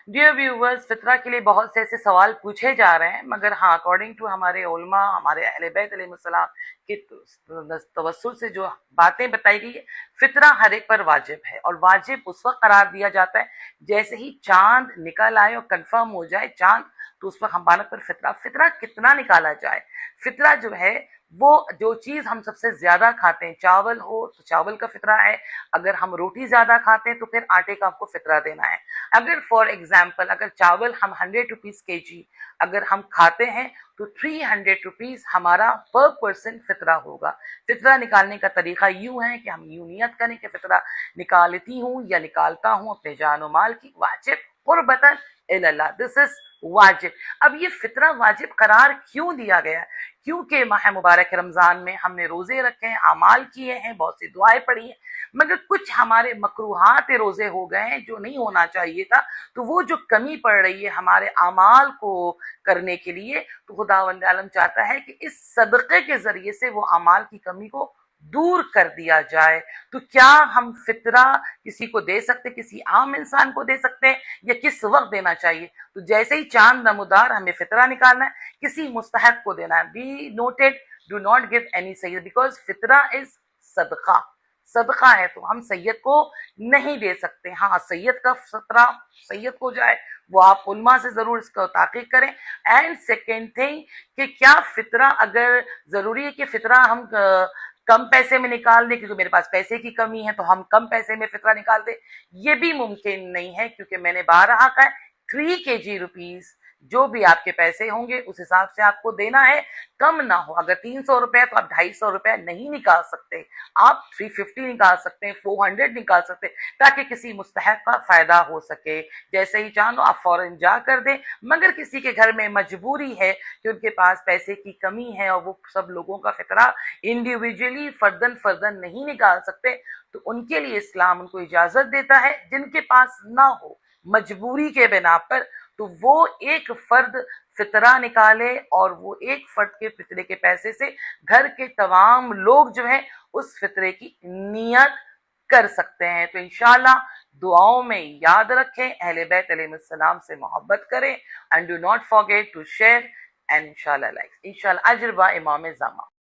Dear viewers, फितरा के लिए बहुत से ऐसे सवाल पूछे जा रहे हैं, मगर हाँ, अकॉर्डिंग टू हमारे उलमा, हमारे अहले बैत अलैहिस्सलाम के तवस्सुल से जो बातें बताई गई है, फितरा हर एक पर वाजिब है। और वाजिब उस वक्त करार दिया जाता है जैसे ही चांद निकल आए और कंफर्म हो जाए चांद, तो उस वक्त हम बालक पर फितरा फितरा कितना निकाला जाए। फितरा जो है वो जो चीज हम सबसे ज्यादा खाते हैं, चावल हो तो चावल का फितरा है, अगर हम रोटी ज्यादा खाते हैं तो फिर आटे का आपको फितरा देना है। अगर फॉर एग्जाम्पल अगर चावल हम 100 रुपीज केजी अगर हम खाते हैं तो 300 रुपीज हमारा पर पर्सन फितरा होगा। फितरा निकालने का तरीका यूं है कि हम यूं नियत करें कि फितरा निकालती हूँ या निकालता हूँ अपने जान और माल की, वाजिब कुर्बतन इल्लल्लाह, दिस इज वाजिब। अब ये फितरा वाजिब करार क्यों दिया गया है? क्योंकि माह मुबारक रमजान में हमने रोजे रखे हैं, अमाल किए हैं, बहुत सी दुआएं पढ़ी हैं, मगर कुछ हमारे मकरूहात रोजे हो गए हैं जो नहीं होना चाहिए था। तो वो जो कमी पड़ रही है हमारे अमाल को करने के लिए, तो खुदावंद आलम चाहता है कि इस सदक़े के जरिए से वो अमाल की कमी को दूर कर दिया जाए। तो क्या हम फितरा किसी को दे सकते, किसी आम इंसान को दे सकते हैं, या किस वक्त देना चाहिए? तो जैसे ही चांद नमूदार हमें फितरा निकालना है, किसी मुस्तहक को देना है। Be noted, do not give any Syed, because फितरा इज सदका, सदका है, तो हम सैयद को नहीं दे सकते। हाँ, सैयद का फितरा सैयद को जाए, वो आप उलमा से जरूर इसका ताकीद करें। एंड सेकेंड थिंग कि क्या फितरा, अगर जरूरी है कि फितरा हम कम पैसे में निकाल दें क्योंकि मेरे पास पैसे की कमी है तो हम कम पैसे में फितरा निकाल दें, ये भी मुमकिन नहीं है, क्योंकि मैंने बारहा कहा है 3 kg रुपीज जो भी आपके पैसे होंगे उस हिसाब से आपको देना है, कम ना हो। अगर 300 रुपए तो आप 250 रुपए नहीं निकाल सकते, आप 350 निकाल सकते हैं, 400 निकाल सकते हैं, ताकि किसी मुस्तहक का फायदा हो सके। जैसे ही चाहो आप फौरन जा कर दें, मगर किसी के घर में मजबूरी है कि उनके पास पैसे की कमी है और वो सब लोगों का फितरा इंडिविजुअली फर्दन फर्दन नहीं निकाल सकते, तो उनके लिए इस्लाम उनको इजाजत देता है, जिनके पास ना हो मजबूरी के बिना पर, तो वो एक फर्द फितरा निकाले और वो एक फर्द के फितरे के पैसे से घर के तमाम लोग जो है उस फितरे की नियत कर सकते हैं। तो इंशाल्लाह दुआओं में याद रखें, अहले बैत अलैहिस्सलाम से मोहब्बत करें, and do not forget to share, and इंशाल्लाह लाइक, इंशाल्लाह अजर बा इमाम ज़मा।